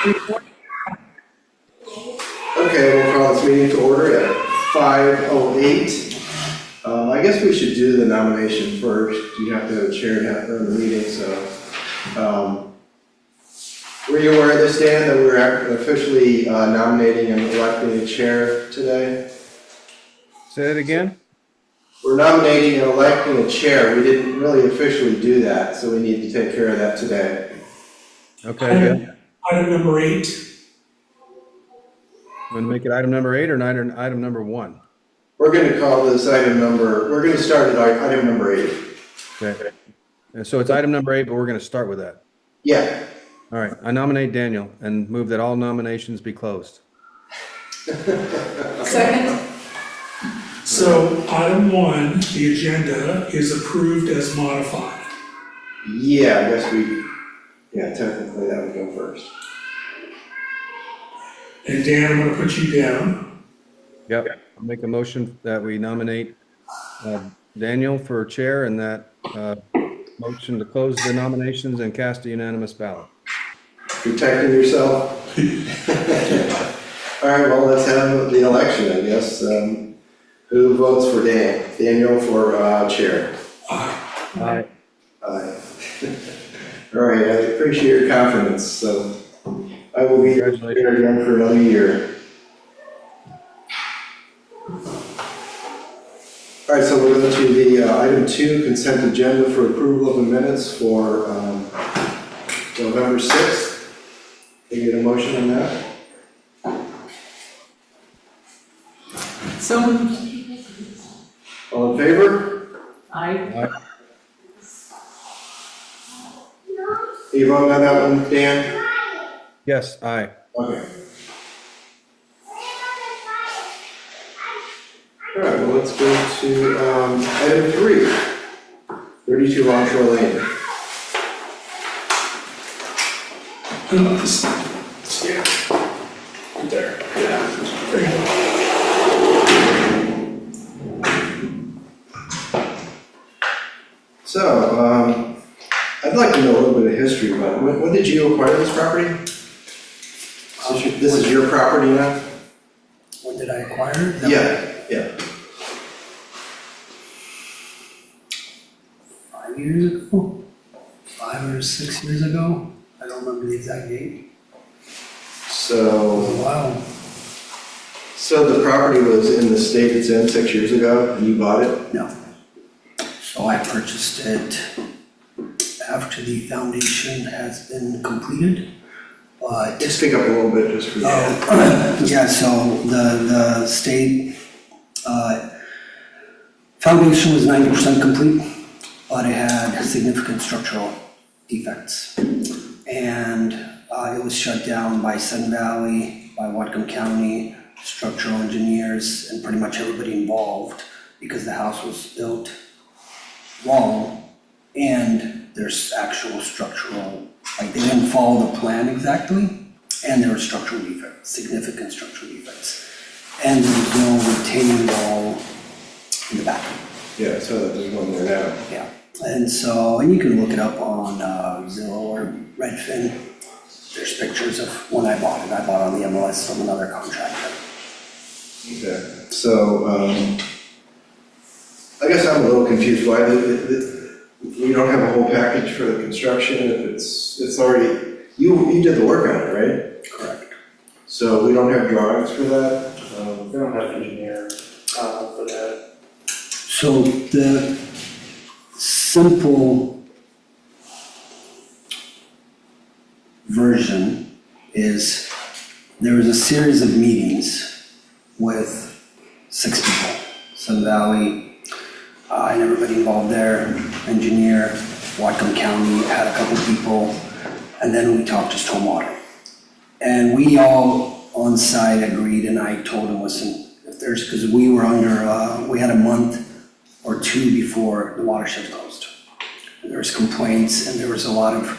Okay, we'll call this meeting to order at 5:08. I guess we should do the nomination first. You have to have a chair to have run the meeting, so. Were you aware of this, Dan, that we're officially nominating and electing a chair today? Say that again? We're nominating and electing a chair. We didn't really officially do that, so we need to take care of that today. Okay, yeah. Item number 8. Want to make it item number 8 or item number 1? We're going to call this we're going to start at item number 8. Okay. And so it's item number 8, but we're going to start with that. Yeah. All right. I nominate Daniel and move that all nominations be closed. Second. So item 1, the agenda is approved as modified. Yeah, I guess technically that would go first. And Dan, I'm gonna put you down. Yep. I'll make a motion that we nominate Daniel for chair and that motion to close the nominations and cast a unanimous ballot. Protecting yourself? All right, well, let's have the election, I guess. Who votes for Daniel for chair? Aye. Aye. All right, I appreciate your confidence, so I will be here again for another year. All right, so we're going to the item 2, consent agenda for approval of the minutes for November 6th. Can you get a motion on that? So, All in favor? aye. Are you voting on that one, Dan? Yes, aye. Okay. All right, well, let's go to item 3, 32 Longshore Lane. Yeah. Right there. Yeah. There you go. So, I'd like to know a little bit of history about it. When did you acquire this property? This is your property now? When did I acquire it? Yeah. 5 years ago? 5 or 6 years ago? I don't remember the exact date. So, Wow. so the property was in the state it's in 6 years ago, and you bought it? No. So I purchased it after the foundation has been completed, but. Just speak up a little bit just for you. Yeah, so the state foundation was 90% complete, but it had significant structural defects. And it was shut down by Sun Valley, by Whatcom County, structural engineers, and pretty much everybody involved because the house was built wrong and there's actual structural, like they didn't follow the plan exactly, and there were structural defects, significant structural defects. And there was no retaining wall in the back. Yeah, so there's one there now. Yeah, and so, and you can look it up on Zillow or Redfin. There's pictures of when I bought it. I bought on the MLS from another contractor. Okay, so I guess I'm a little confused why we don't have a whole package for the construction if it's already, you did the work on it, right? Correct. So we don't have drawings for that? We don't have engineer for that. So the simple version is there was a series of meetings with 6 people, Sun Valley, and everybody involved there, engineer, Whatcom County had a couple people, and then we talked to stormwater. And we all on site agreed, and I told him, listen, if there's, because we were under, we had a month or 2 before the watershed closed. And there was complaints, and there was a lot of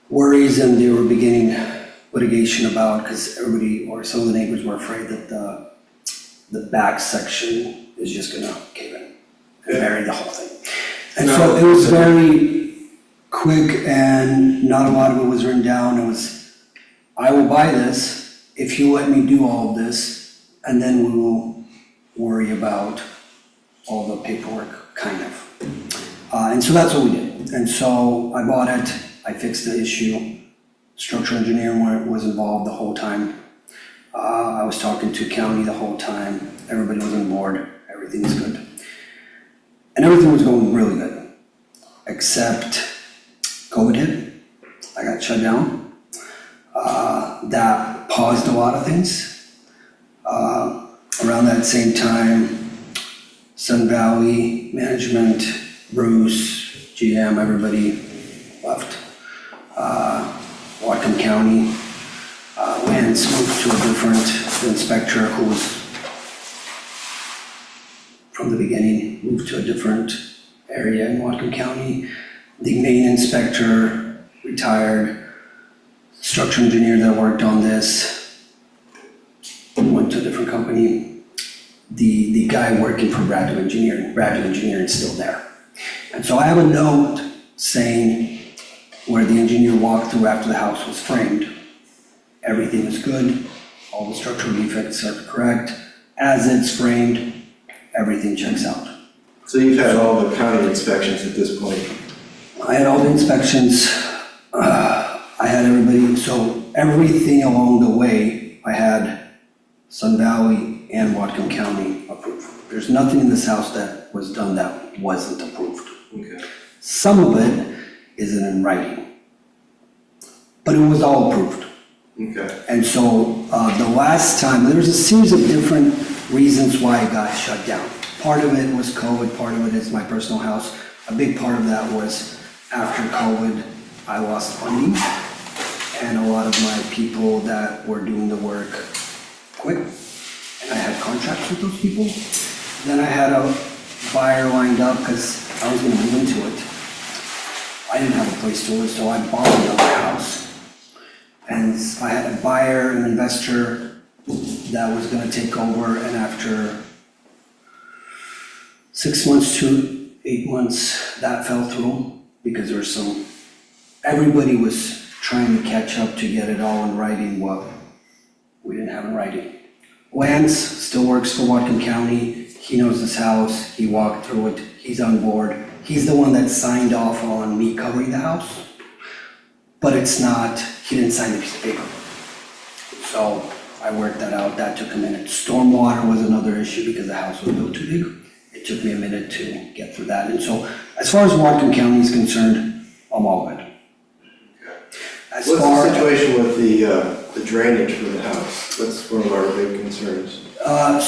worries, and they were beginning litigation about, because everybody, or some of the neighbors were afraid that the back section is just gonna cave in and bury the whole thing. And so it was very quick, and not a lot of it was written down. It was, I will buy this if you let me do all of this, and then we will worry about all the paperwork, kind of. And so that's what we did. And so I bought it, I fixed the issue. Structural engineer was involved the whole time. I was talking to county the whole time. Everybody was on board. Everything was good. And everything was going really good, except COVID hit. I got shut down. That paused a lot of things. Around that same time, Sun Valley management, Bruce, GM, everybody left. Whatcom County, Lance moved to a different inspector who was from the beginning, moved to a different area in Whatcom County. The main inspector retired. Structural engineer that worked on this went to a different company. The guy working for Bradley Engineering is still there. And so I have a note saying where the engineer walked through after the house was framed. Everything is good, all the structural defects are correct. As it's framed, everything checks out. So you've had all the county inspections at this point? I had all the inspections, I had everybody, so everything along the way, I had Sun Valley and Whatcom County approved. There's nothing in this house that was done that wasn't approved. Okay. Some of it isn't in writing, but it was all approved. Okay. And so the last time, there was a series of different reasons why it got shut down. Part of it was COVID, part of it is my personal house. A big part of that was after COVID, I lost funding, and a lot of my people that were doing the work quit, and I had contracts with those people. Then I had a buyer lined up because I was gonna move into it. I didn't have a place to live, so I bought another house. And I had a buyer, an investor that was gonna take over, and after 6 months to 8 months, that fell through because there was everybody was trying to catch up to get it all in writing, what we didn't have in writing. Lance still works for Whatcom County. He knows this house. He walked through it. He's on board. He's the one that signed off on me covering the house. But it's not, he didn't sign the piece of paper. So I worked that out. That took a minute. Stormwater was another issue because the house was a little too big. It took me a minute to get through that. And so as far as Whatcom County is concerned, I'm all good. As What's far the situation with the drainage for the house? That's one of our big concerns.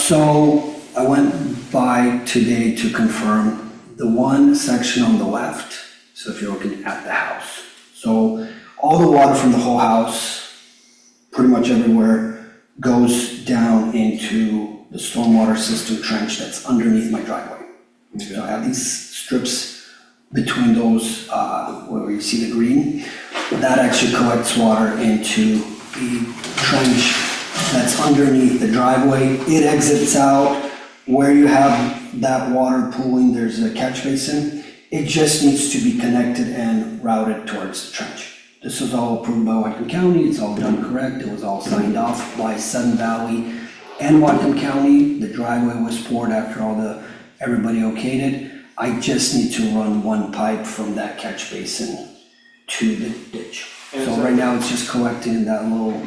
So I went by today to confirm the one section on the left, so if you're looking at the house. So all the water from the whole house, pretty much everywhere, goes down into the stormwater system trench that's underneath my driveway. Okay. So I have these strips between those, where you see the green, that actually collects water into the trench that's underneath the driveway. It exits out where you have that water pooling, there's a catch basin. It just needs to be connected and routed towards the trench. This was all approved by Whatcom County, it's all done correct, it was all signed off by Sun Valley and Whatcom County. The driveway was poured after everybody okayed it. I just need to run one pipe from that catch basin to the ditch. So right now it's just collecting in that little.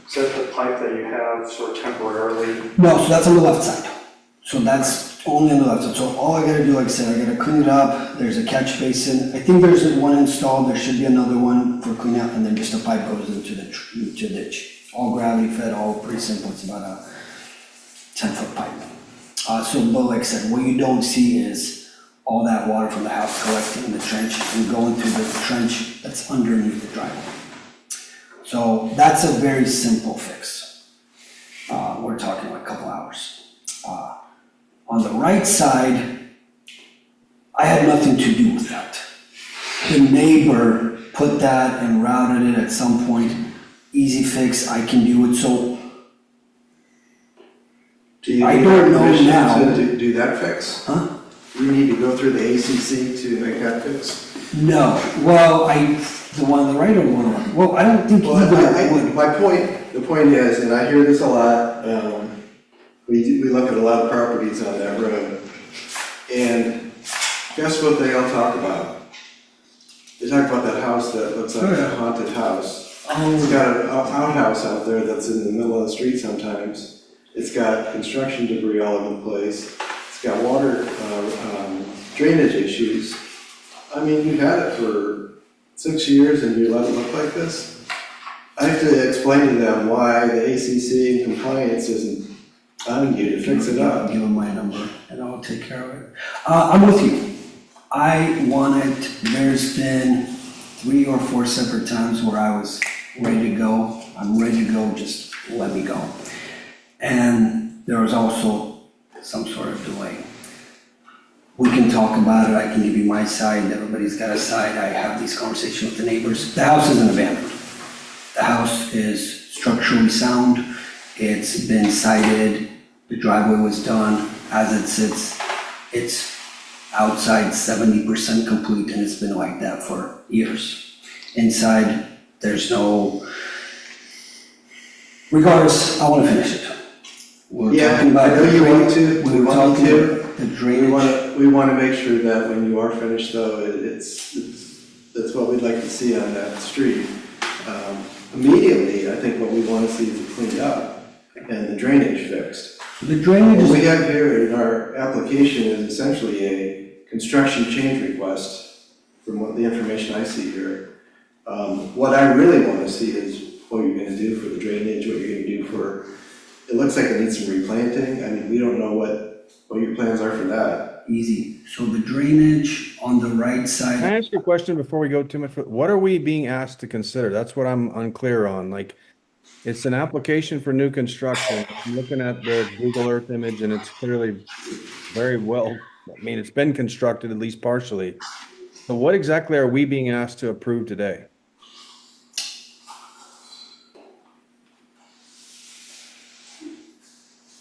Is that the pipe that you have sort of temporarily? No, so that's on the left side. So that's only on the left side. So all I gotta do, like I said, I gotta clean it up. There's a catch basin. I think there's one installed. There should be another one for clean out, and then just a pipe goes into the ditch. All gravity fed, all pretty simple. It's about a 10-foot pipe. But like I said, what you don't see is all that water from the house collecting in the trench and going through the trench that's underneath the driveway. So that's a very simple fix. We're talking like a couple hours. On the right side, I had nothing to do with that. The neighbor put that and routed it at some point. Easy fix, I can do it. So Do you I need don't know permission now. to do that fix? Huh? You need to go through the ACC to make that fix? No, well, the one on the right or the one on the, well, I don't think Well, either would. the point is, and I hear this a lot, we look at a lot of properties on that road, and guess what they all talk about? They talk about that house that looks like a haunted house. It's got an outhouse out there that's in the middle of the street sometimes. It's got construction debris all over the place. It's got water, drainage issues. I mean, you've had it for 6 years and you let it look like this? I have to explain to them why the ACC compliance isn't on you to fix it up. Give them my number and I'll take care of it. I'm with you. I want it, there's been 3 or 4 separate times where I was ready to go. I'm ready to go, just let me go. And there was also some sort of delay. We can talk about it, I can give you my side, everybody's got a side, I have these conversations with the neighbors. The house isn't abandoned. The house is structurally sound, it's been sided, the driveway was done, as it sits, it's outside 70% complete, and it's been like that for years. Inside, there's no, regardless, I wanna finish it. We're talking about I know you want to, we were want talking to. about the drainage. We want to make sure that when you are finished though, that's what we'd like to see on that street. Immediately, I think what we want to see is it cleaned up and the drainage fixed. The drainage What we is, have here in our application is essentially a construction change request from what the information I see here. What I really want to see is what you're going to do for the drainage, what you're going to do for, it looks like it needs some replanting. I mean, we don't know what your plans are for that. easy. So the drainage on the right side. Can I ask you a question before we go too much? What are we being asked to consider? That's what I'm unclear on. Like, it's an application for new construction. I'm looking at the Google Earth image and it's clearly very well, I mean, it's been constructed at least partially. So what exactly are we being asked to approve today?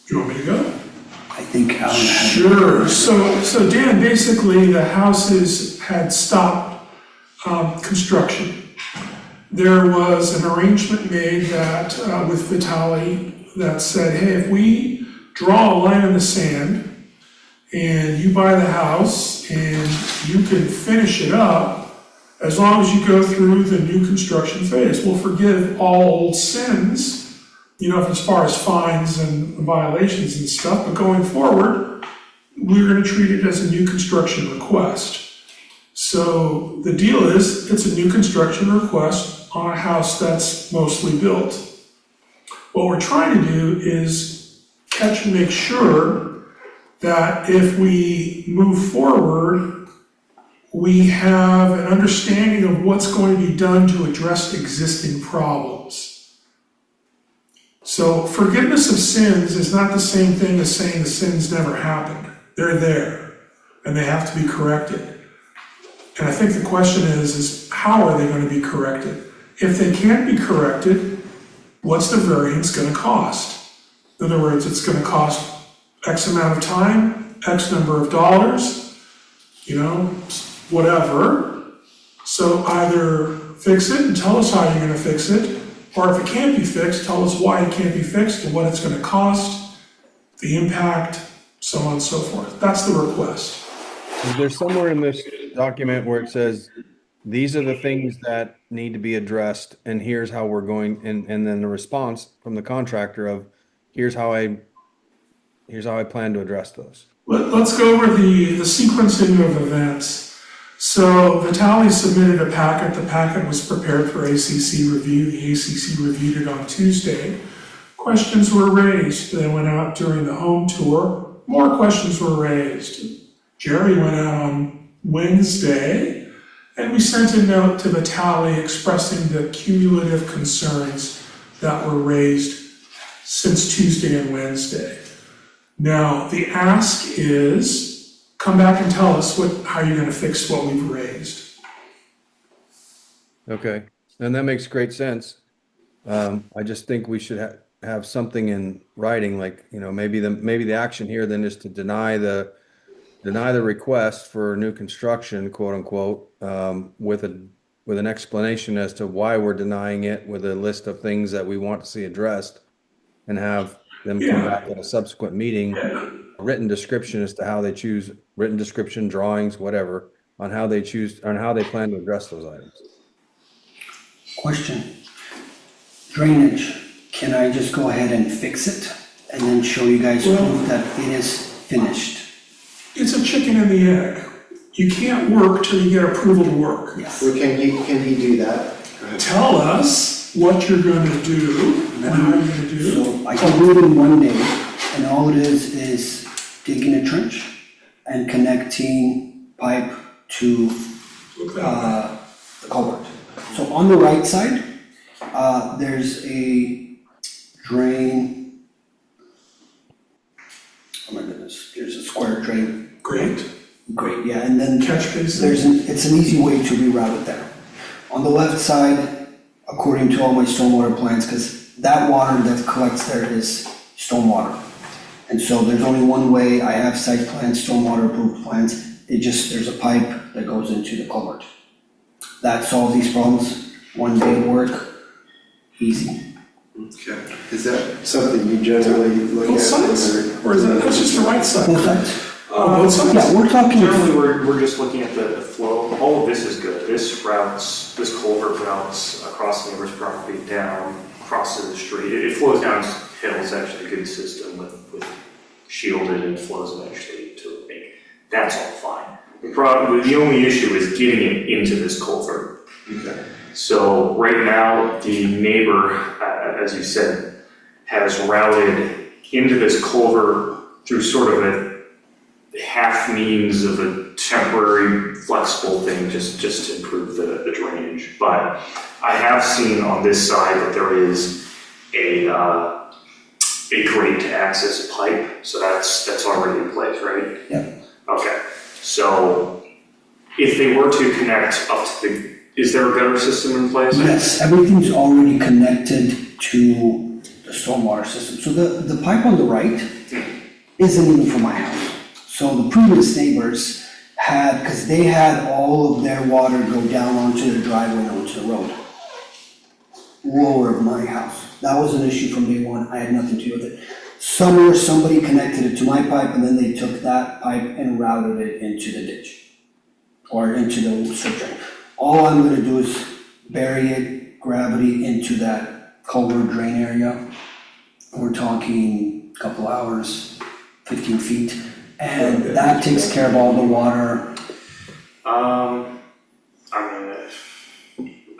Do you want me to go? I think Alan had. Sure, so Dan, basically, the houses had stopped construction. There was an arrangement made that, with Vitale, that said, hey, if we draw a line in the sand, and you buy the house, and you can finish it up, as long as you go through the new construction phase, we'll forgive all old sins, you know, as far as fines and violations and stuff, but going forward, we're gonna treat it as a new construction request. So the deal is, it's a new construction request on a house that's mostly built. What we're trying to do is catch and make sure that if we move forward, we have an understanding of what's going to be done to address existing problems. So forgiveness of sins is not the same thing as saying the sins never happened. They're there, and they have to be corrected. And I think the question is how are they going to be corrected? If they can't be corrected, what's the variance going to cost? In other words, it's going to cost X amount of time, X number of dollars, you know, whatever. So either fix it and tell us how you're going to fix it, or if it can't be fixed, tell us why it can't be fixed and what it's going to cost, the impact, so on and so forth. That's the request. Is there somewhere in this document where it says, these are the things that need to be addressed and here's how we're going, and then the response from the contractor of, here's how I plan to address those? Let's go over the sequencing of events. So Vitale submitted a packet. The packet was prepared for ACC review. The ACC reviewed it on Tuesday. Questions were raised. They went out during the home tour. More questions were raised. Jerry went out on Wednesday, and we sent a note to Vitale expressing the cumulative concerns that were raised since Tuesday and Wednesday. Now, the ask is, come back and tell us how you're going to fix what we've raised. Okay, and that makes great sense. I just think we should have something in writing, like, you know, maybe the action here then is to deny the deny the request for new construction, quote unquote, with an explanation as to why we're denying it, with a list of things that we want to see addressed, and have them come Yeah. back at a subsequent meeting, a written description as to how they choose, written description, drawings, whatever, on how they choose, on how they plan to address those items. Question. Drainage, can I just go ahead and fix it and then show you guys proof that it is finished? It's a chicken and the egg. You can't work till you get approval to work. Yes. Well, can he do that? Go ahead. Tell us what you're gonna do and how you're gonna do it. So I can do it in one day, and all it is digging a trench and connecting pipe to Look that way. the culvert. So on the right side, there's a drain. Oh my goodness, there's a square drain. Great. Great, yeah, and then Catch basin. it's an easy way to reroute it there. On the left side, according to all my stormwater plans, because that water that collects there is stormwater. And so there's only one way. I have site plans, stormwater approved plans. There's a pipe that goes into the culvert. That solves these problems. One day of work, easy. Okay. Is that something you generally look at? Both sides? Or is that's just the right side? Both sides. Both sides? Yeah, we're talking. Generally, we're just looking at the flow. All of this is good. This culvert routes across the neighbor's property down, crosses the street. It flows down hill. It's actually a good system with shielded and flows eventually to a lake. That's all fine. The only issue is getting it into this culvert. Okay. So right now, the neighbor, as you said, has routed into this culvert through sort of a half means of a temporary flexible thing just to improve the drainage. But I have seen on this side that there is a grate to access a pipe, so that's already in place, right? Yeah. Okay, so if they were to connect up to is there a gutter system in place? Yes, everything's already connected to the stormwater system. So the pipe on the right isn't even from my house. So the previous neighbors had, because they had all of their water go down onto the driveway and onto the road. Lower of my house. That was an issue from day one. I had nothing to do with it. Somewhere somebody connected it to my pipe and then they took that pipe and routed it into the ditch or into the strip drain. All I'm gonna do is bury it, gravity into that culvert drain area. We're talking a couple hours, 15 feet, and that takes care of all the water.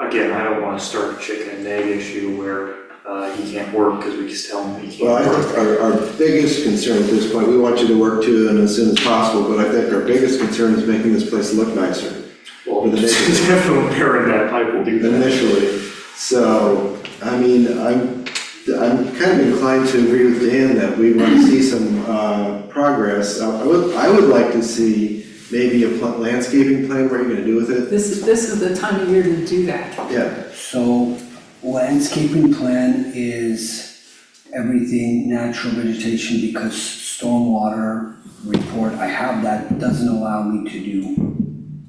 Again, I don't wanna start a chicken and egg issue where he can't work because we just tell him he Well, I can't think work. our biggest concern at this point, we want you to work to it as soon as possible, but I think our biggest concern is making this place look nicer. Well, definitely repairing that pipe will do that. Initially. So, I mean, I'm kind of inclined to agree with Dan that we want to see some progress. I would like to see maybe a landscaping plan. What are you going to do with it? This is the time of year to do that. Yeah. So landscaping plan is everything natural vegetation because stormwater report, I have that, doesn't allow me to do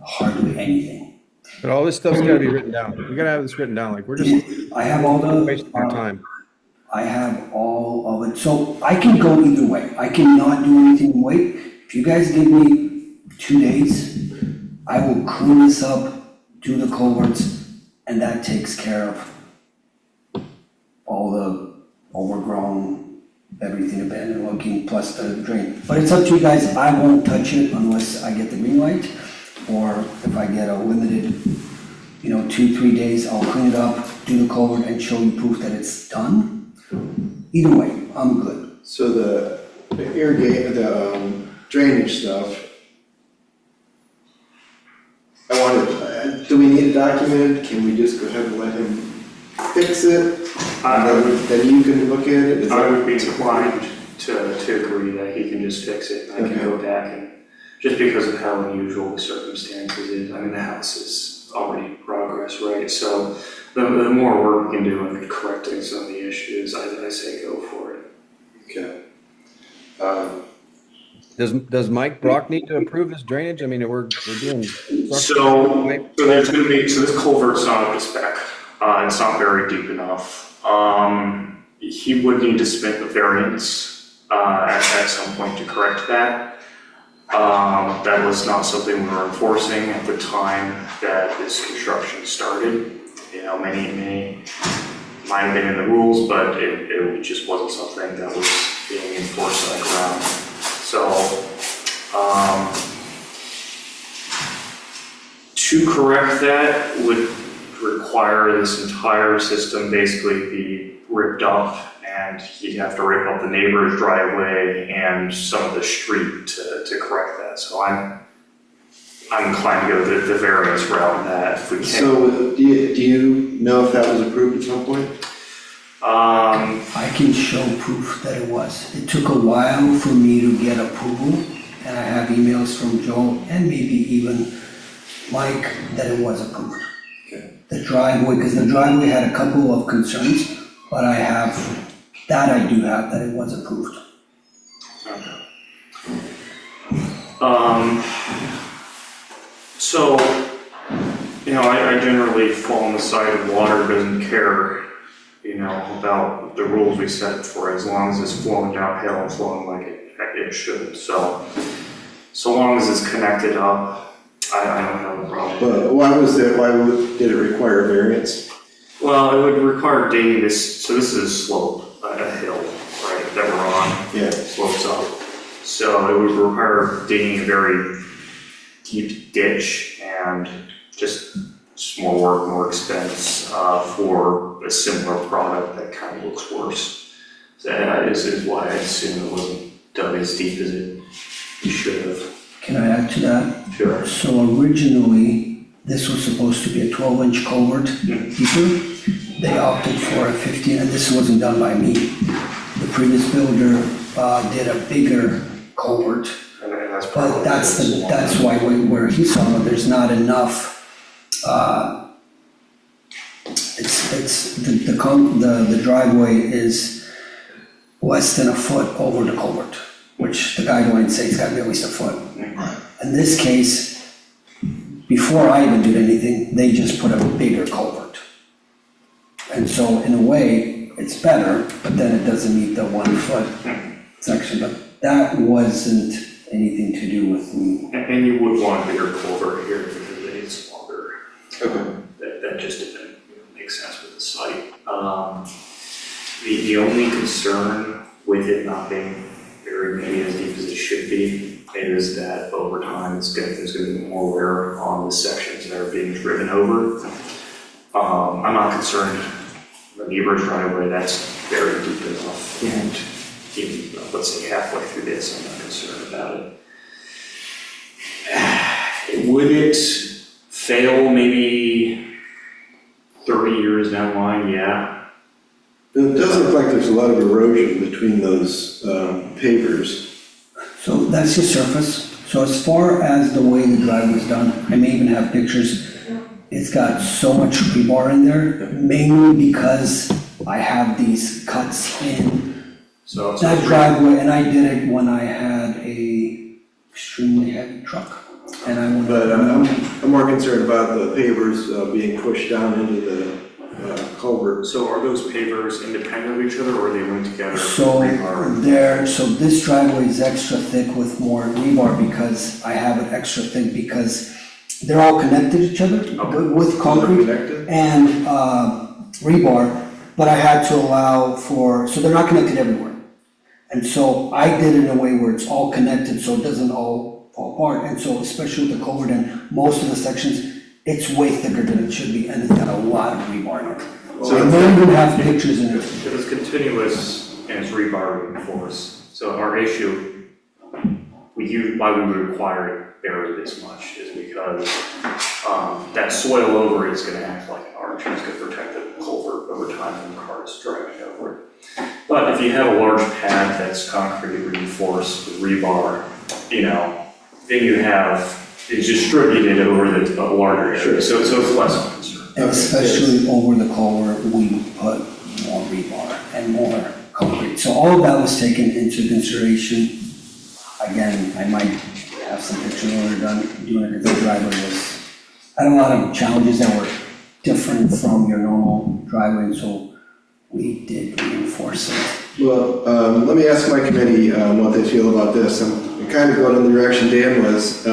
hardly anything. But all this stuff's gotta be written down. We gotta have this written down, like, we're just I have all the. wasting our time. I have all of it, so I can go either way. I cannot do anything and wait. If you guys give me 2 days, I will clean this up, do the culverts, and that takes care of all the overgrown, everything abandoned looking, plus the drain. But it's up to you guys. I won't touch it unless I get the green light, or if I get a limited, 2-3 days, I'll clean it up, do the culvert, and show you proof that it's done. Either way, I'm good. So the drainage stuff, do we need it documented? Can we just go ahead and let him fix it? Then you can look at it? Is I that- would be inclined to agree that he can just fix it, and I can go back and, just because of how unusual the circumstances is, I mean, the house is already in progress, right? So the more work we can do in correcting some of the issues, I say go for it. Okay. Does Mike Brock need to approve this drainage? I mean, we're doing. So there's gonna be, so this culvert's not up to spec, it's not very deep enough. He would need to submit the variance, at some point to correct that. That was not something we were enforcing at the time that this construction started. You know, many might have been in the rules, but it just wasn't something that was being enforced on the ground. So, to correct that would require this entire system basically be ripped up, and he'd have to rip up the neighbor's driveway and some of the street to correct that. So I'm inclined to go the variance route on that if we can. So do you know if that was approved at some point? I can show proof that it was. It took a while for me to get approval, and I have emails from Joe and maybe even Mike that it was approved. Okay. The driveway, because the driveway had a couple of concerns, but I do have that it was approved. Okay. So, you know, I generally fall on the side of water doesn't care, you know, about the rules we set for it, as long as it's flowing downhill and flowing like it should. So long as it's connected up, I don't have a problem. But did it require variance? Well, it would require digging this, so this is a slope, a hill, right, that we're on. Yeah. Slopes up. So it would require digging a very deep ditch and just more work, more expense for a similar product that kind of looks worse. So that is why I assume it wasn't dug as deep as it should have. Can I add to that? Sure. So originally, this was supposed to be a 12-inch culvert deeper. They opted for a 15, and this wasn't done by me. The previous builder did a bigger culvert, And that's but probably that's why where he saw it, there's not enough. It's the driveway is less than a foot over the culvert, which the guidelines say it's got to be at least a foot. In this case, before I even did anything, they just put a bigger culvert. And so in a way, it's better, but then it doesn't meet the 1 foot section. But that wasn't anything to do with me. And you would want a bigger culvert here because it's longer. Okay. That just didn't make sense with the site. The only concern with it not being very maybe as deep as it should be is that over time there's gonna be more wear on the sections that are being driven over. I'm not concerned. The neighbor's driveway, that's very deep enough, and even, let's say halfway through this, I'm not concerned about it. Would it fail maybe 30 years down the line? Yeah. It does look like there's a lot of erosion between those pavers. So that's the surface. So as far as the way the drive was done, I may even have pictures. It's got so much rebar in there, mainly because I have these cuts in So that driveway, and I did it when I had a extremely heavy truck. And I went. But I'm more concerned about the pavers being pushed down into the culvert. So are those pavers independent of each other, or are they linked together? So this driveway is extra thick with more rebar because I have it extra thick because they're all connected to each other with concrete Connected? and rebar, but I had to allow for, so they're not connected everywhere. And so I did it in a way where it's all connected so it doesn't all fall apart. And so especially with the culvert and most of the sections, it's way thicker than it should be, and it's got a lot of rebar in it. So I don't even have pictures in it. If it's continuous and it's rebar reinforced, so our issue, why we would require it buried this much is because that soil over it is going to act like an arch. It's going to protect the culvert over time from cars driving over it. But if you have a large pad that's concrete reinforced with rebar, you know, then you have it's distributed over the larger area, so it's less of a concern. And especially over the culvert, we put more rebar and more concrete. So all of that was taken into consideration. again, I might have some pictures when we're done doing it, because the driveway was, had a lot of challenges that were different from your normal driveway, so we did reinforce it. Well, let me ask my committee what they feel about this. I'm kind of going in the direction Dan was.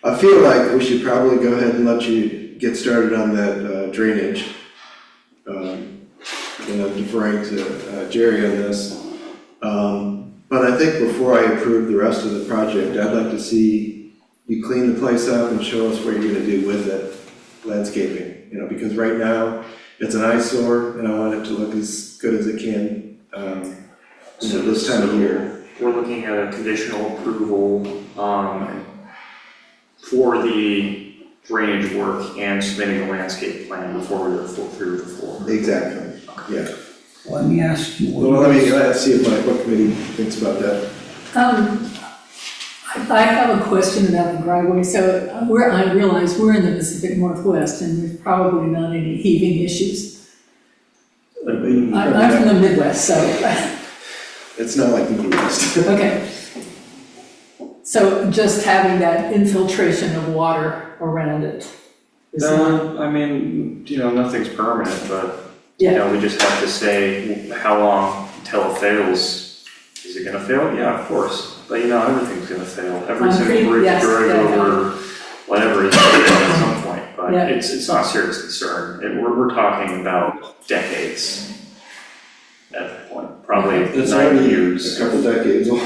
I feel like we should probably go ahead and let you get started on that drainage. And I'm deferring to Jerry on this. But I think before I approve the rest of the project, I'd like to see you clean the place up and show us what you're gonna do with it, landscaping. You know, because right now, it's an eyesore, and I want it to look as good as it can, this time of year. We're looking at a conditional approval, for the drainage work and submitting a landscape plan before we go through the floor. Exactly, yeah. Let me ask you. Well, let's see if my committee thinks about that. I have a question about the driveway. So I realize we're in the Pacific Northwest and there's probably not any heaving issues. I'm from the Midwest, so. It's not like the Midwest. Okay. So just having that infiltration of water around it is not, I mean, nothing's permanent, but, yeah, we just have to say how long until it fails. Is it gonna fail? Yeah, of course. But everything's gonna fail. Every Concrete, single bridge, yes, drag yeah, over, whatever, is gonna fail at some point. But Yeah. it's not a serious concern. We're talking about decades at that point, probably It's 9 already years. a couple decades old.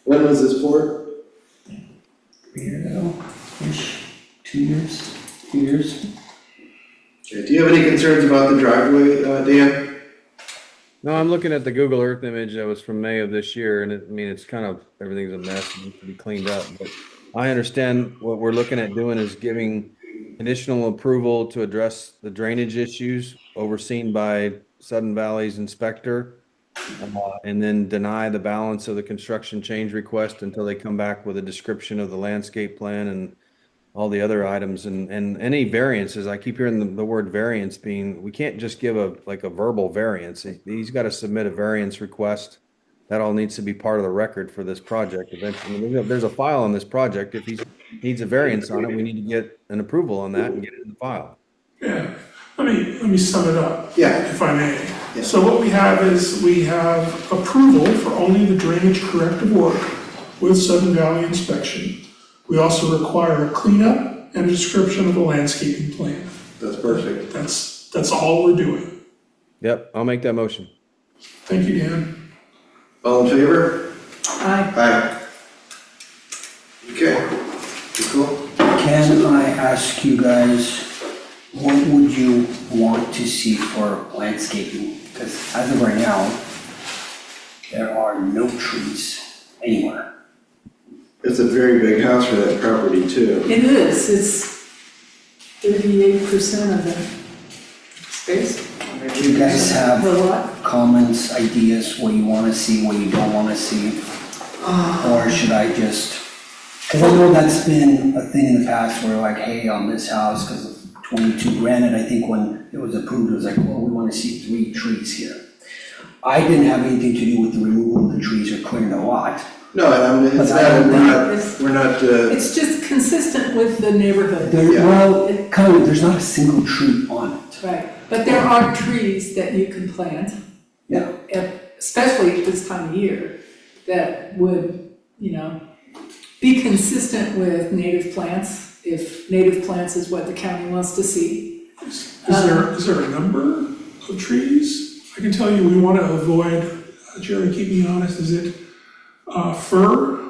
When was this poured? 3 years ago-ish, 2 years, 2 years. Okay, do you have any concerns about the driveway, Dan? No, I'm looking at the Google Earth image that was from May of this year, and it's kind of, everything's a mess and needs to be cleaned up, but I understand what we're looking at doing is giving conditional approval to address the drainage issues overseen by Sudden Valley's inspector, and then deny the balance of the construction change request until they come back with a description of the landscape plan and all the other items and any variances. I keep hearing the word variance being, we can't just give a verbal variance. He's got to submit a variance request. That all needs to be part of the record for this project. Eventually, there's a file on this project. If he needs a variance on it, we need to get an approval on that and get it in the file. Yeah, let me sum it up. Yeah. If I may. Yeah. So what we have is, we have approval for only the drainage corrective work with Sudden Valley inspection. We also require a cleanup and a description of the landscaping plan. That's perfect. That's all we're doing. Yep, I'll make that motion. Thank you, Dan. All in favor? I, Aye. Okay, you cool? Can I ask you guys, what would you want to see for landscaping? Because as of right now, there are no trees anywhere. It's a very big house for that property too. it is, it's 38% of the space. Do you guys have The lot. comments, ideas, what you want to see, what you don't want to see? Or should I just, because I know that's been a thing in the past where like, hey, on this house, because of 22 Granite, I think when it was approved, it was like, well, we want to see 3 trees here. I didn't have anything to do with the removal of the trees or clearing the lot. No, it's not, we're not, It's just consistent with the neighborhood. There, Yeah. well, kind of, there's not a single tree on it. Right, but there are trees that you can plant, Yeah. especially at this time of year, that would, be consistent with native plants, if native plants is what the county wants to see. Is there a number of trees? I can tell you, we want to avoid, Jerry, keep me honest, is it fir?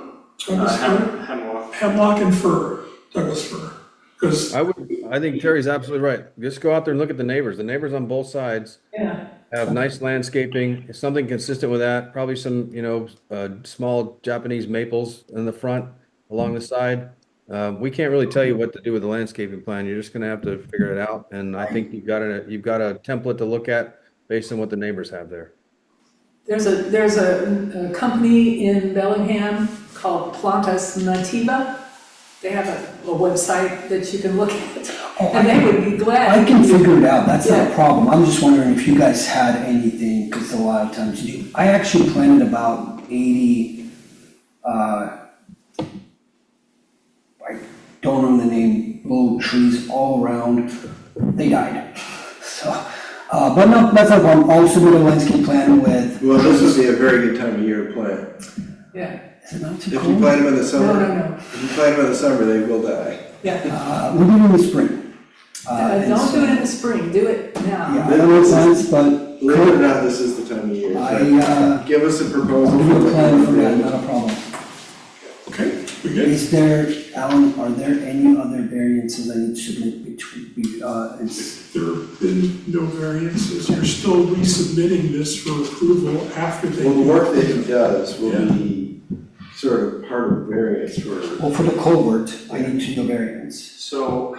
Douglas fir? Hemlock. Hemlock and fir, Douglas fir. Because, I think Terry's absolutely right. Just go out there and look at the neighbors. The neighbors on both sides Yeah, have nice landscaping, something consistent with that, probably some, small Japanese maples in the front along the side. We can't really tell you what to do with the landscaping plan. You're just gonna have to figure it out. And I think you've got a template to look at based on what the neighbors have there. there's a company in Bellingham called Plantas Nativa. They have a website that you can look at. And they would be glad. I can figure it out, that's not a Yeah. problem. I'm just wondering if you guys had anything, because a lot of times you do. I actually planted about 80, I don't know the name, little trees all around. They died. So, but no, that's not a problem. I'll submit a landscape plan with. Well, this would be a very good time of year to plant. Yeah, Is it not too If you cold? plant them in the summer, no. if you plant them in the summer, they will die. Yeah. We'll do it in the spring. Don't do it in the spring, do it now. Yeah, I know it sounds, but Believe it or not, this is the time of year. Give us a I'll proposal. do a plan for that, not a problem. Okay, we good? Is there, Alan, are there any other variances I need to submit There have been no variances, you're still resubmitting this for approval after they. Well, the work that he does will be sort of part of the variance for. well, for the culvert, I need to do a variance, So,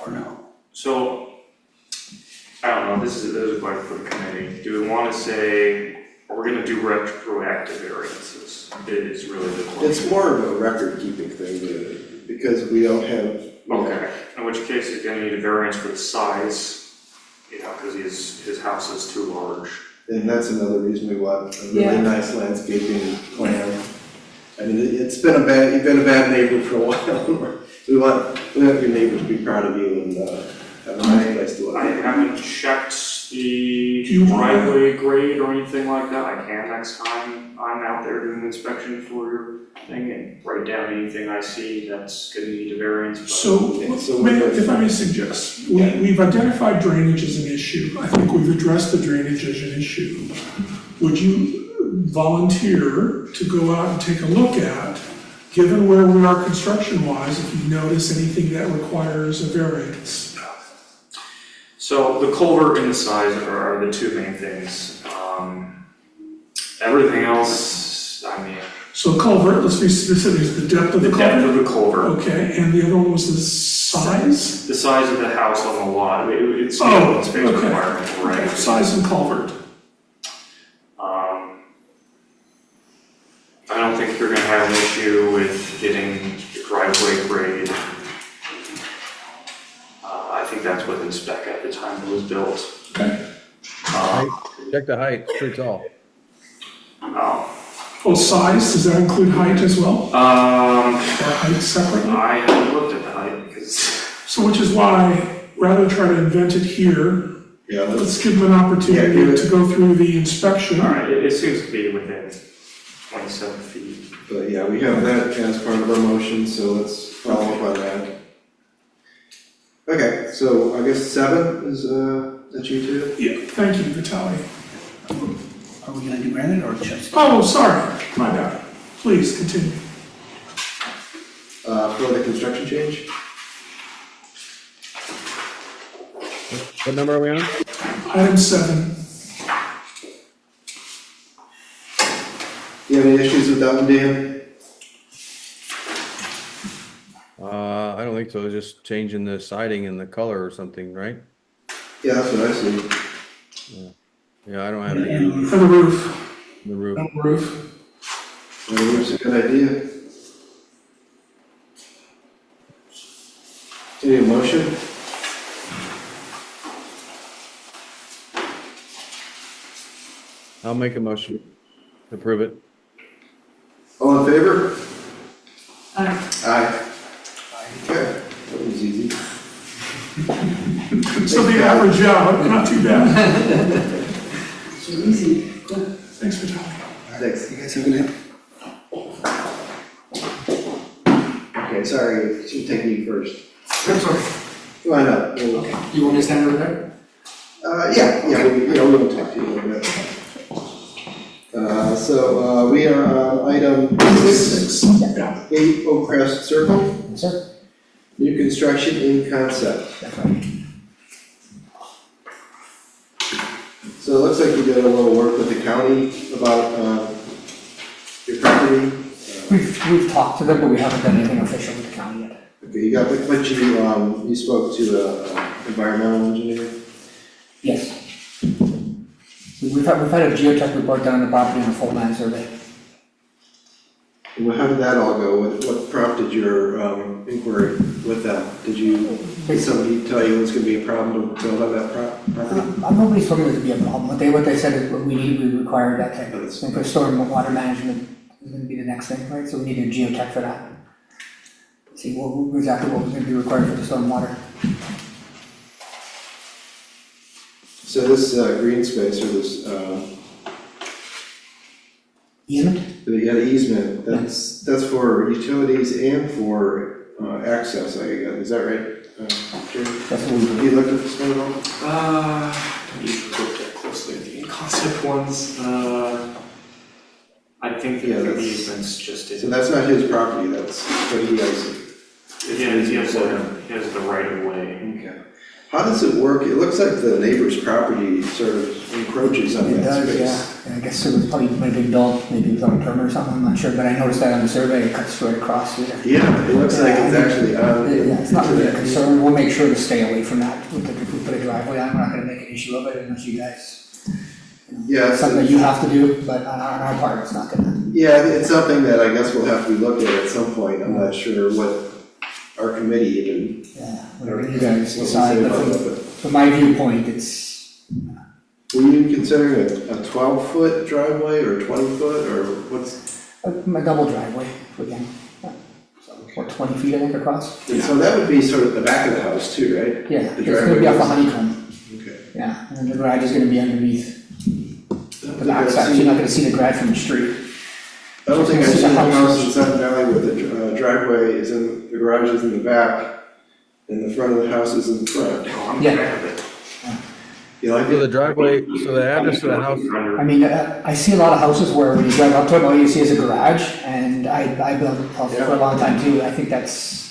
or no? so, I don't know, this is a question for the committee. Do we want to say, we're gonna do retroactive variances? It is really the question. It's more of a record-keeping thing, because we don't have. Okay, in which case he's gonna need a variance for the size, because his house is too large. And that's another reason we want a Yeah. really nice landscaping plan. I mean, you've been a bad neighbor for a while. We want your neighbors to be proud of you and have a nice place to I live. haven't checked the you want- driveway grade or anything like that. I can next time I'm out there doing inspection for your thing and write down anything I see that's gonna need a variance. but- So, So if I may suggest, we've identified drainage as an issue, I think we've addressed the drainage as an issue. Would you volunteer to go out and take a look at, given where we are construction-wise, if you notice anything that requires a variance? So the culvert and the size are the two main things. Everything else, I mean, So culvert, let's be specific, is the depth of the the depth culvert? of the culvert, Okay, and the other one was the size? the size of the house on the lot, it's Oh, open space okay. requirement, right? Okay, size and culvert. I don't think you're gonna have an issue with getting the driveway grade. I think that's within spec at the time it was built. Okay. Check the height, it's pretty tall. Oh, size, does that include height as well? Or height separately? I haven't looked at the height because, So which is why, rather than try to invent it here, Yeah, let's give them an opportunity give it- to go through the inspection. alright, it seems to be within 27 feet. but yeah, we have that as part of our motion, so let's follow up on that. Okay, so I guess 7 is, that you two? Yeah, thank you, Vitaly. Are we gonna do granite or just? Oh, sorry, my bad. Please, continue. For the construction change? What number are we on? Item 7. You have any issues with that one, Dan? I don't think so, it's just changing the siding and the color or something, right? Yeah, that's what I see. Yeah, I don't have any, And the roof. the roof. And the roof. I think it's a good idea. Any motion? I'll make a motion to approve it. All in favor? Aye. Aye. Okay, that was easy. So the average job, not too bad. So easy. Thanks, Vitaly. Thanks. You guys have a good night. Okay, sorry, it should take me first. I'm sorry. Why not? We'll- Okay. You want me to stand over there? Yeah, we'll talk to you a little bit. So we are on item 6, Yeah. 8 Oakcrest Circle, Yes, sir. new construction in concept. That's right. So it looks like you did a little work with the county about your property. We've talked to them, but we haven't done anything official with the county yet. Okay, you got, but you spoke to an environmental engineer? Yes. We've had a geotech report done on the property and a full land survey. Well, how did that all go? What prompted your inquiry with them? Did somebody tell you it was gonna be a problem to build on that property? Nobody's told me it would be a problem. What they said is what we require that type of, That's- and for storm water management is gonna be the next thing, right? So we need a geotech for that. See exactly what was gonna be required for the storm water. So this green space or this, Easement? the easement, that's for utilities and for access, I guess, is that right? Jerry? That's what we Have do. you looked at this one at all? Don't usually look that closely at the in-concept ones. I think Yeah, that the that's- easements just So isn't. that's not his property, that's what he has. He has the right of way. Okay. How does it work? It looks like the neighbor's property sort of encroaches on It that does, space. yeah. And I guess it was probably might have been dull, maybe it was on a permit or something, I'm not sure, but I noticed that on the survey, it cuts straight across through there. Yeah, it looks like it's actually on. Yeah, it's not really a concern, we'll make sure to stay away from that, if we put a driveway on, we're not gonna make an issue of it unless you guys. Yeah, It's something that you have to do, but on our part, it's not gonna. Yeah, it's something that I guess we'll have to look at some point. I'm not sure what our committee even. Yeah, whatever you guys what we decide, say but about from, that, from my viewpoint, it's, but were you considering a 12-foot driveway or 20-foot or what's? a double driveway, again, yeah. So, or 20 feet, I think, across. And so that would be sort of the back of the house too, right? Yeah, The it's gonna be driveway off a is- honeycomb, Okay. yeah, and then the garage is gonna be underneath I don't the think I've backside, so seen- you're not gonna see the garage from the street. I don't think I've See the seen a house. house in Sutton Valley where the driveway is in, the garage is in the back and the front of the house is in the front. Oh, I'm Yeah. aware of it. You like So the it? driveway, so the address of the house, I mean, I see a lot of houses where when you drive up to it, all you see is a garage, and I built houses for a long time too, I think that's,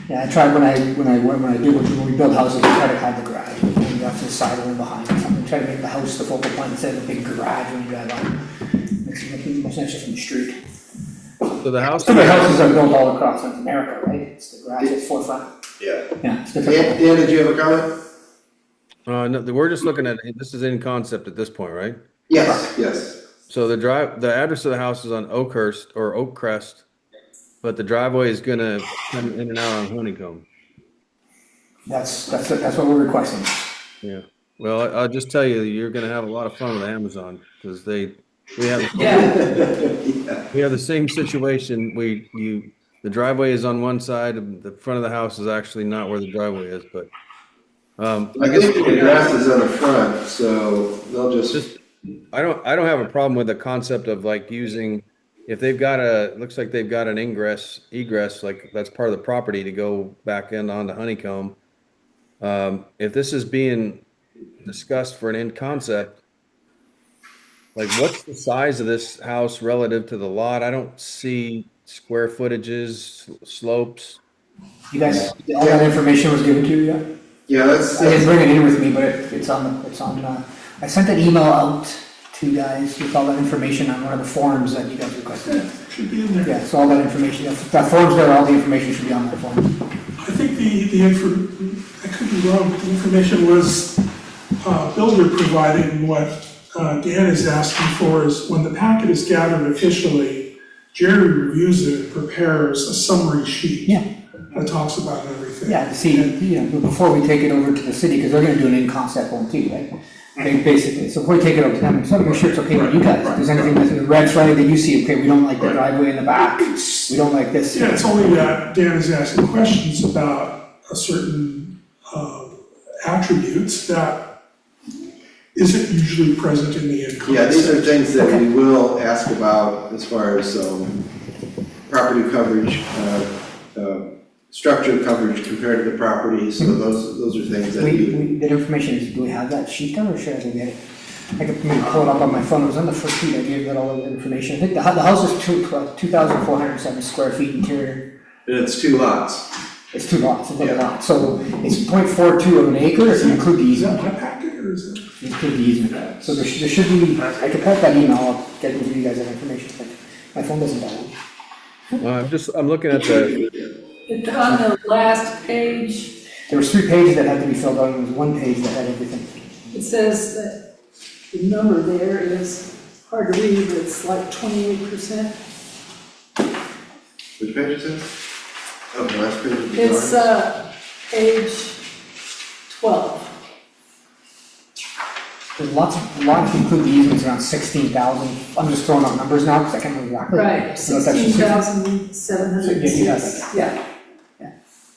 yeah, I tried when we build houses, we try to hide the garage, maybe off to the side or behind or something, try to make the house the focal point instead of a big garage when you drive up. Makes it much nicer from the street. so the house. Some of the houses are built all across North America, right? It's the garage at forefront, Yeah. yeah, it's Dan, different. Dan, did you have a comment? No, we're just looking at, this is in concept at this point, right? Yes, yes. So the address of the house is on Oakhurst or Oakcrest, but the driveway is gonna come in and out on Honeycomb. That's what we're requesting. Yeah. Well, I'll just tell you, you're gonna have a lot of fun with Amazon, because we have the same situation. The driveway is on one side, and the front of the house is actually not where the driveway is, but, I think the grass is on the front, so they'll just, I don't have a problem with the concept of like using, if they've got looks like they've got an egress, like that's part of the property to go back in onto Honeycomb. If this is being discussed for an end concept, like what's the size of this house relative to the lot? I don't see square footages, slopes. You guys, all that information was given to you yet? yeah, that's, I didn't bring it in with me, but it's on, I sent an email out to you guys with all that information on one of the forms that you guys requested. Should be in there. Yeah, so all that information, that form's there, all the information should be on that form. I think I could be wrong, but the information was builder providing. What Dan is asking for is when the packet is gathered officially, Jerry reviews it, prepares a summary sheet. Yeah. That talks about everything. Yeah, to see, before we take it over to the city, because they're gonna do an in-concept one too, right? Basically, so before we take it over to them, so make sure it's okay with you guys. If there's anything that's in the red flag that you see, okay, we don't like the driveway in the back, we don't like this. Yeah, it's only that Dan is asking questions about a certain attributes that isn't usually present in the end concept. yeah, these are things that we will ask about as far as property coverage, structure coverage compared to the property, so those are things that That information is, do we have that sheet there, or should I go get it? I could maybe pull it up on my phone, it was on the first sheet, I gave that all of the information. I think the house is 2,407 square feet interior. it's 2 lots. It's 2 lots, it's like a lot, so it's 0.42 of an acre, if you include the Is that easement. my packet or is it? Include the easement, so there should be, I could type that email, I'll get you guys that information, but my phone doesn't die. I'm looking at the, It's on the last page, There was 3 pages that had to be filled out, and there was 1 page that had everything. it says that the number there is hard to read, but it's like 28%. Which page is it? Oh, the last page of the It's, drawings? page 12. There's lots to include the easements around 16,000. I'm just throwing out numbers now because I can't remember exactly. Right, So that's actually 16,706, yeah.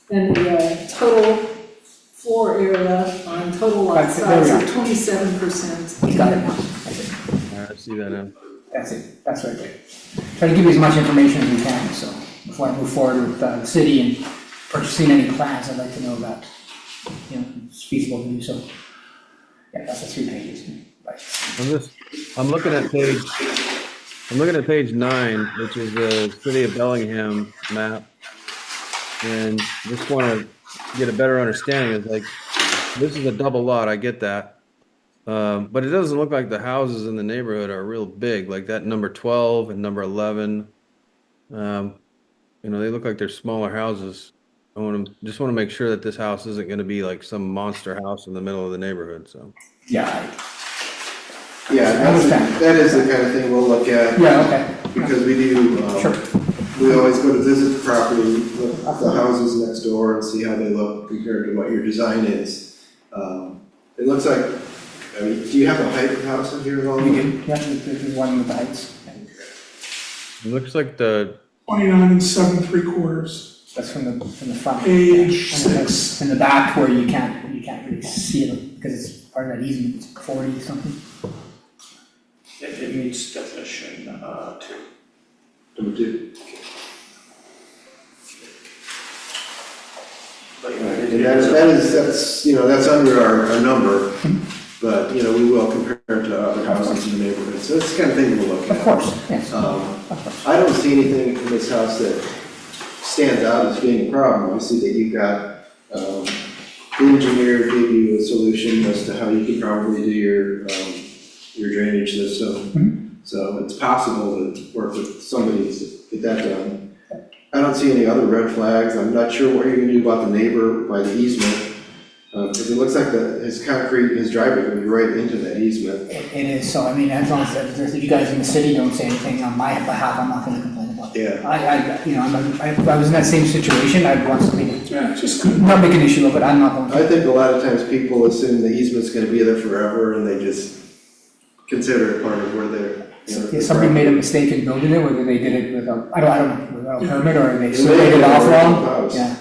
And the total floor area on total lot Right, there we size are. of 27%. Got it now. That's it. I see that now. That's it. That's right there. Try to give you as much information as we can, so before I move forward with the city and purchasing any plans, I'd like to know that, you know, it's feasible to do so. Yeah, that's the 3 pages. Right. I'm looking at page 9, which is the city of Bellingham map. And just want to get a better understanding. It's like, this is a double lot, I get that. But it doesn't look like the houses in the neighborhood are real big, like that number 12 and number 11. You know, they look like they're smaller houses. Just want to make sure that this house isn't going to be like some monster house in the middle of the neighborhood, so. Yeah. Yeah, that is the kind of thing we'll look at. Yeah, okay. Because we do, Sure. we always go to visit the property, look at the houses next door and see how they look compared to what your design is. It looks like, I mean, do you have the height of the house in here at all? We do. Yeah, there's one with the heights. It looks like the, 29 7/3. That's from the front. Page And then 6. in the back where you can't really see it because it's part of that easement, it's 40 something. It meets definition, two. Number 2. But, you know, And that's, you know, that's under our number, but, you know, we will compare it to other houses in the neighborhood. So it's the kind of thing we'll look at. Of course, yes. I don't see anything in this house that stands out as being a problem. I see that you've got, the engineer gave you a solution as to how you could probably do your drainage system. So it's possible to work with somebody to get that done. I don't see any other red flags. I'm not sure what you're gonna do about the neighbor by the easement. Because it looks like his driveway would be right into that easement. It is, so I mean, as long as if you guys in the city don't say anything on my behalf, I'm not gonna complain about it. Yeah. You know, if I was in that same situation, I'd want something, Yeah, just good. not make an issue of it, I'm not going to. I think a lot of times people assume the easement's gonna be there forever and they just consider it part of where they're. If somebody made a mistake in building it, whether they did it without, I don't know, without a permit or they surveyed it off wrong. Yeah.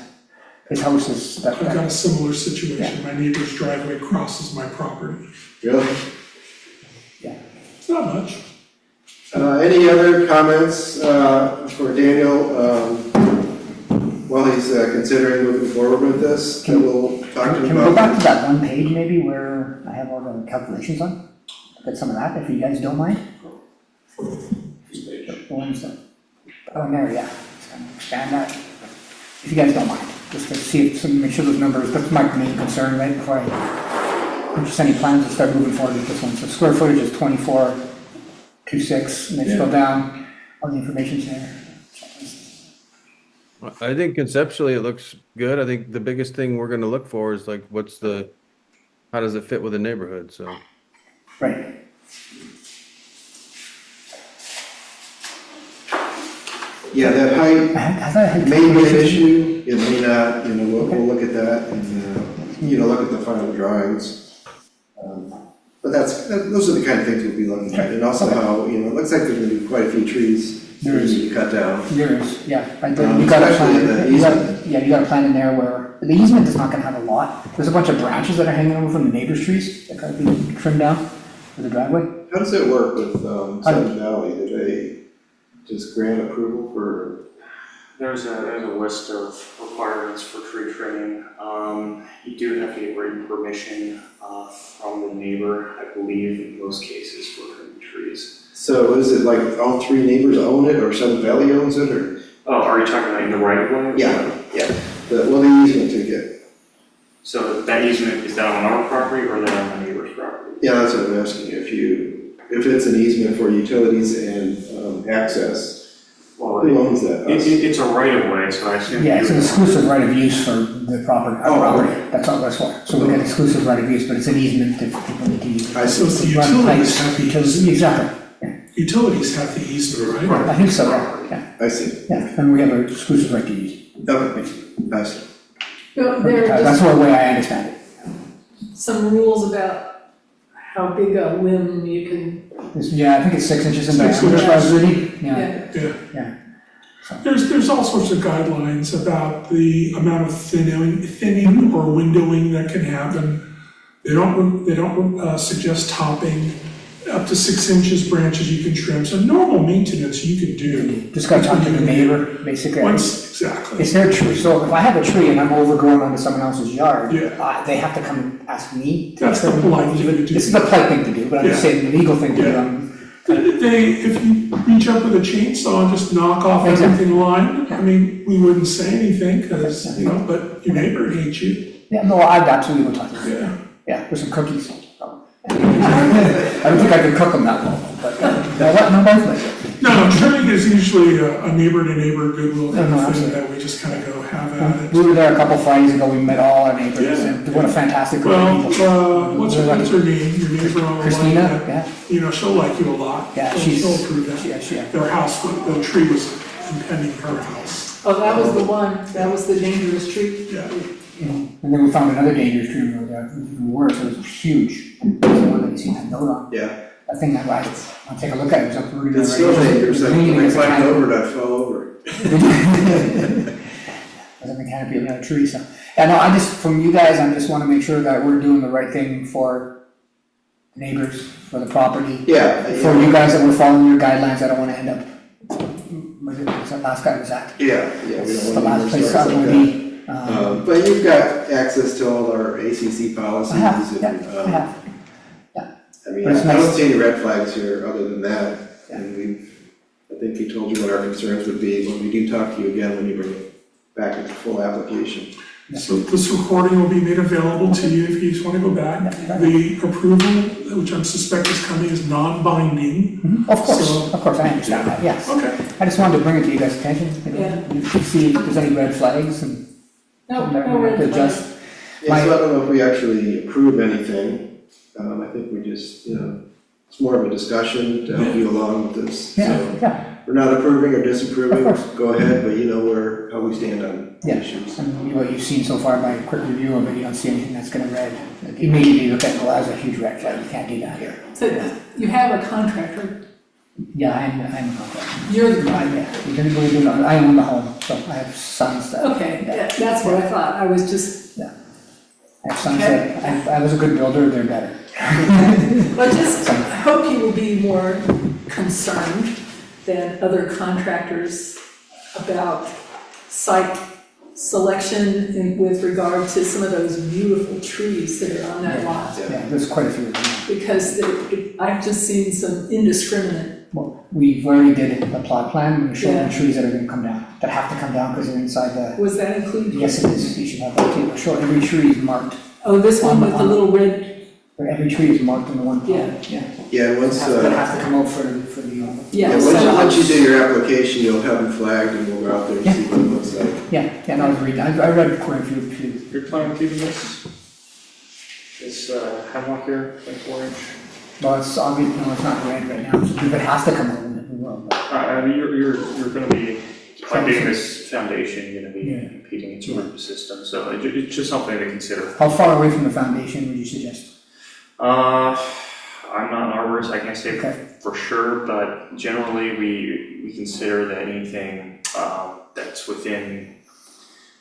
His house is, I've got a similar situation. My neighbor's driveway crosses my property. Really? It's not much. Any other comments for Daniel while he's considering moving forward with this that we'll talk to him Can we go back about? to that one page maybe where I have all the calculations on? Get some of that, if you guys don't mind? The ones that, oh, there, yeah, just kind of expand that, if you guys don't mind, just to see if, make sure those numbers, that's my main concern, right, before I purchase any plans and start moving forward with this one. So square footage is 2426, and then scroll down, all the information's there. I think conceptually it looks good. I think the biggest thing we're gonna look for is like, how does it fit with the neighborhood, so. Right. Yeah, that height Has that had may be an calculations? issue, it may not, you know, we'll look at that and, you know, look at the final drawings. But those are the kind of things we'll be looking at, and also how, you know, it looks like there's gonna be quite a few trees that There is. need to cut down. There is, yeah, you got a especially plan, the you got a plan in there where, the easement is not gonna have a lot. There's a bunch of branches that are hanging over from the neighbor's trees that gotta be trimmed down for the driveway. How does it work with Sun Valley? Do they just grant approval for? There's a list of requirements for tree trimming. You do have to get written permission from the neighbor, I believe, in most cases for trimming trees. So is it like all 3 neighbors own it, or Sun Valley owns it, or? Oh, are you talking about in the right of way? Yeah. The easement ticket. So that easement, is that on our property or that on the neighbor's property? Yeah, that's what I'm asking, if it's an easement for utilities and access, Well, who owns that? Us? it's a right of way, so I assume. Yeah, it's an exclusive right of use for the property, our Oh, property, okay. that's all that's for. So we get exclusive right of use, but it's an easement if people need to use it. I see. So it's the Run utilities pipes, have to use utilities, it. exactly. utilities have the easement, right? I think so, yeah, I see. yeah, and we have an exclusive right to use. Okay, I see. No, there are That's just the way I understand it. some rules about how big a limb you can, Yeah, I think it's 6 inches in 6 diameter, inches. really, yeah, Yeah. yeah. There's all sorts of guidelines about the amount of thinning or windowing that can happen. They don't suggest topping. Up to 6 inches branches you can trim, so normal maintenance you can do. Just gotta talk to the neighbor, basically. Exactly. It's their tree, so if I have a tree and I'm overgrown onto someone else's yard, Yeah. they have to come and ask me. That's the polite thing to do. This is the polite thing to do, but I'm just Yeah. saying the legal thing to do. Yeah. If you reach up with a chainsaw and just knock off Exactly. everything in line, I mean, we wouldn't say anything, because, but your neighbor hates you. Yeah, no, I absolutely will talk to you. Yeah. Yeah, with some cookies. I don't think I could cook them that well, but, no, both like it. No, trimming is usually a neighbor-to-neighbor goodwill kind No, of thing absolutely. that we just kind of go have at it. We were there a couple Fridays ago, we met all our neighbors, Yeah. and what a fantastic group Well, of people. what's her name? Your neighbor on the Christina, line, yeah, she'll like you a lot. yeah, She'll approve that. yeah. Their house, the tree was impending her house. oh, that was the one, that was the dangerous tree. Yeah. And then we found another dangerous tree over there, even worse, it was huge. It was the one that you see that note on. Yeah, That thing, I'll take a look at it, it's uprooted. it's still dangerous, I Leaning as a climbed canopy. over it, I fell over. As in the canopy of another tree, so. Yeah, no, from you guys, I just wanna make sure that we're doing the right thing for neighbors, for the property. Yeah. For you guys that were following your guidelines, I don't wanna end up, was that last guy was at? Yeah, we It's don't the want last to place start I like would that. be. But you've got access to all our ACC policies I have, and, yeah, I have. I mean, But it's I don't nice. see any red flags here other than that. And I think he told you what our concerns would be when we do talk to you again, when you bring it back into full application. So this recording will be made available to you if you just want to go back. Yeah. The approval, which I suspect is coming, is non-binding. Of course, So- I understand that, yes. Okay. I just wanted to bring it to you guys' attention, Yeah. you can see if there's any red flags and. No, and no red adjust. flags. Yeah, so I don't know if we actually approve anything. I think we just, it's more of a discussion to help you along with this. Yeah, So yeah, we're not approving or disapproving, Of course. go ahead, but you know how we stand on Yeah. issues. and what you've seen so far by a quick review of it, you don't see anything that's gonna red. Like, immediately you look at, well, that's a huge red flag, you can't do that here. So you have a contractor, Yeah, I'm a contractor. you're the I, contractor. yeah, you can believe it or not, I own the home, so I have sons that. Okay, that's what I thought, I was just, I have sons that, I was a good builder, they're better. I just hope you will be more concerned than other contractors about site selection with regard to some of those beautiful trees that are on that lot. Yeah, there's quite a few of them. Because I've just seen some indiscriminate, Well, we've already did a plot plan, we showed Yeah. the trees that are gonna come down, that have to come down because they're inside the. was that included? Yes, it is, you should have that too, sure, every tree is marked, Oh, this one with the little red, or every tree is marked in the one Yeah. plan, yeah. Yeah, and once, That has to come out for the, yeah, once so you do your application, you'll have them flagged and we'll go out there and see what it looks like. yeah, no, I was reading, I read quite a few. You're planning on keeping this hemlock here, like 4 inch? Well, it's obvious, no, it's not red right now, so if it has to come out, then we will, but, I mean, you're gonna be, by doing this foundation, you're gonna be Yeah. competing its root system, so it's just something to consider. how far away from the foundation would you suggest? I'm not an arborist, I can't say Okay. for sure, but generally we consider that anything that's within,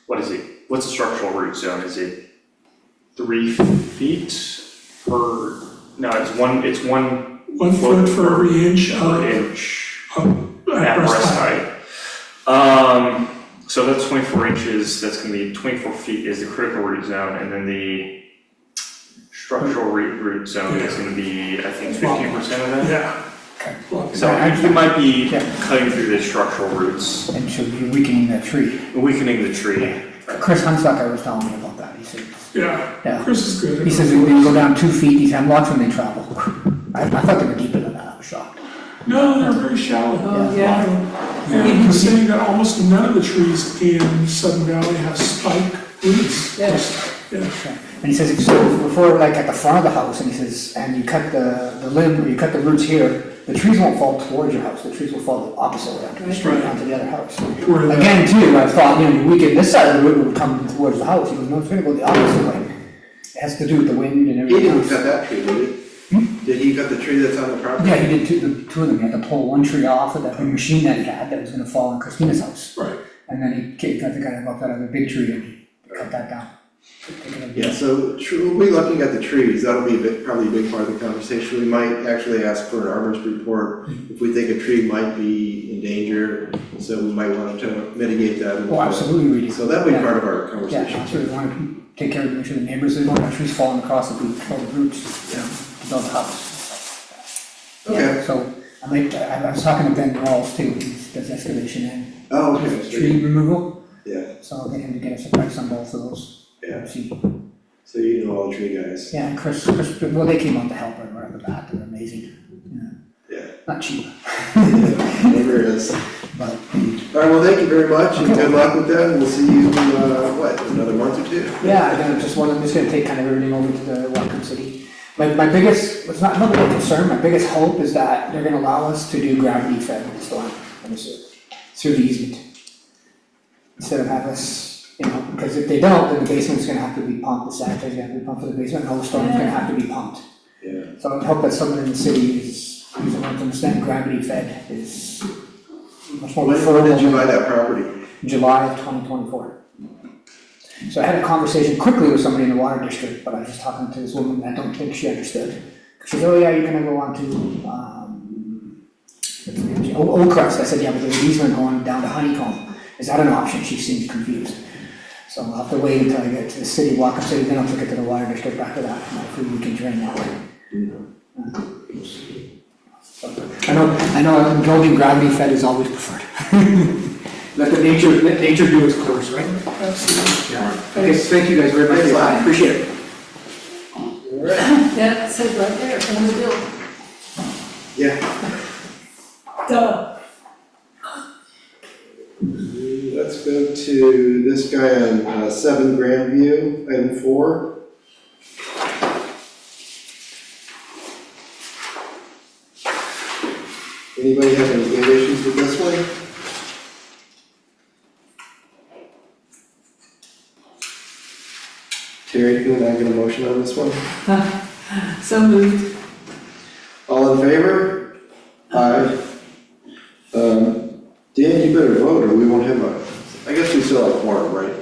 what's the structural root zone? Is it 3 feet per, no, it's one 1 foot for every inch per of inch at at breast breast height. height. So that's 24 inches, that's gonna be 24 feet is the critical root zone, and then the structural root zone is gonna be, I think, 15% of that. Yeah. So you might be cutting through the structural roots, And should be weakening that tree. weakening the tree. Chris Hunsucker was telling me about that, he said, Yeah, yeah. Chris is good. He says when you go down 2 feet, these hemlocks when they travel. I thought they were deeper than that, I was shocked. No, they're very shallow. Oh, yeah. And he was saying that almost none of the trees in Sudden Valley have spike roots. Yeah. Yeah. And he says, so before, like at the front of the house, and he says, and you cut the limb, or you cut the roots here, the trees won't fall towards your house, the trees will fall the opposite way, onto the street, onto the other house. Where the- Again, too, I thought, you know, we could, this side of the road would come towards the house, you know, it's gonna go the opposite way. It has to do with the wind and He everything didn't else. cut that tree, did he? Did he cut the tree that's on the property? Yeah, he did two of them, he had to pull one tree off of that big machine that he had that was gonna fall on Christina's house. Right. And then he got the guy about that other big tree and cut that down. Yeah, so we'll be looking at the trees, that'll be probably a big part of the conversation. We might actually ask for an arborist report if we think a tree might be in danger, so we might want to mitigate that. Oh, absolutely, we do. So that'll be Yeah. part of our Yeah, conversation. that's what we want to take care of, make sure the neighbors, they don't have trees falling across the roots, you know, to build a house. Okay. Yeah, so, I was talking to Ben Rawls too, he does excavation and Oh, okay. tree removal, Yeah, so I'll get him to get us a price on both of those. yeah, See. so you know all the tree guys. Yeah, and Chris, well, they came out to help right off the bat, they're amazing. Yeah. Not cheap, Whatever it is. but, All right, well, thank you very much, and good luck with that, we'll see you, another month or two? yeah, I'm just gonna take kind of everything over to the Welcome City. My biggest, it's not really a concern, my biggest hope is that they're gonna allow us to do gravity fed storm through the easement. Instead of have us, you know, because if they don't, then the basement's gonna have to be pumped, the sanitary's gonna have to be pumped for the basement, and all the storm's gonna have to be pumped. Yeah. So I hope that someone in the city is able to understand gravity fed is much more When preferable. did you than- buy that property? July of 2024. So I had a conversation quickly with somebody in the water district, but I was just talking to this woman, I don't think she understood. She said, oh yeah, you're gonna go on to, Oakcrest. I said, yeah, but there's an easement going down to Honeycomb. Is that an option? She seemed confused. So I'll have to wait until I get to the city, Walker City, then I'll take it to the water district after that, and hopefully we can drain that way. I know building gravity fed is always preferred. Let nature do its course, right? Absolutely. Yeah. Okay, thank you guys very much for your time, appreciate it. All right. Yeah, it says right there, on the bill. Yeah. Duh. Let's go to this guy on 7 Grandview, item 4. Anybody have any big issues with this one? Terry, can I get a motion on this one? So moved. All in favor? Aye. Dan, you better vote or we won't have I guess we still have a quorum, right?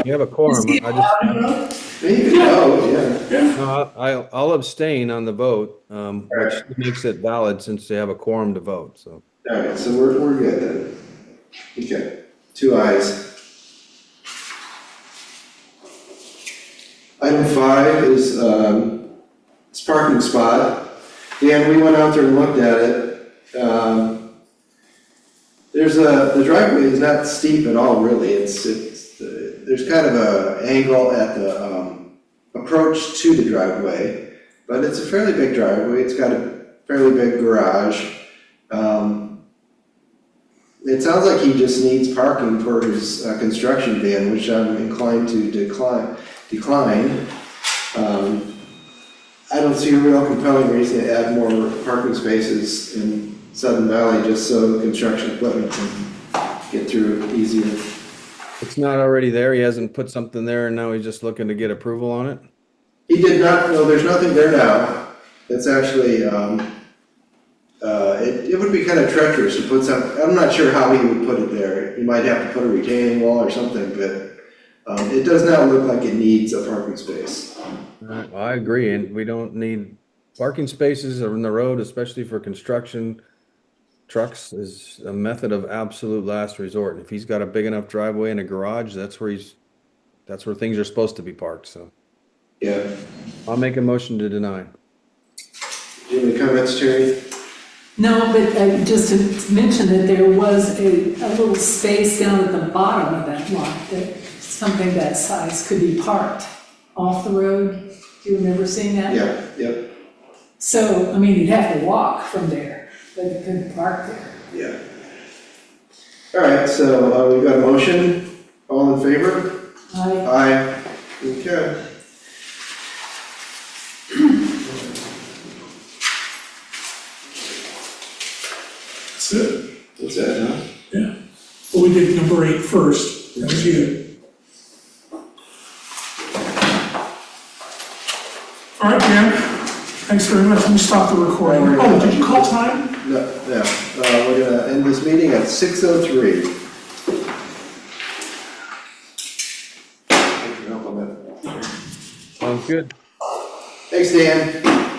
You have a quorum, Is he I allowed just, to vote? You can vote, yeah. no, I'll abstain on the vote, which makes it valid since they have a quorum to vote, so. All right, so we're good then. Okay, 2 ayes. Item 5 is, it's parking spot. Dan, we went out there and looked at it. The driveway is not steep at all, really. There's kind of a angle at the, approach to the driveway, but it's a fairly big driveway. It's got a fairly big garage. It sounds like he just needs parking for his construction van, which I'm inclined to decline. I don't see a real compelling reason to add more parking spaces in Sudden Valley just so construction equipment can get through easier. It's not already there, he hasn't put something there and now he's just looking to get approval on it? He did not, no, there's nothing there now. It's actually, it would be kind of treacherous to put some, I'm not sure how he would put it there. He might have to put a retaining wall or something, but it does not look like it needs a parking space. I agree, and we don't need, parking spaces in the road, especially for construction trucks, is a method of absolute last resort. And if he's got a big enough driveway and a garage, that's where things are supposed to be parked, so. Yeah. I'll make a motion to deny. Do you have any comments, Terry? No, but just to mention that there was a little space down at the bottom of that lot, that something that size could be parked off the road. Do you remember seeing that? Yeah, yep, So, I mean, you'd have to walk from there, but you couldn't park there. yeah. All right, so we've got a motion. All in favor? Aye. Okay. That's it. That's it, huh? Yeah. Well, we did number 8 first. That was you. All right, Dan. Thanks very much. Let me stop the recording. Oh, did you call time? No, we're gonna end this meeting at 6:03. Thanks for helping on that. Sounds good. Thanks, Dan.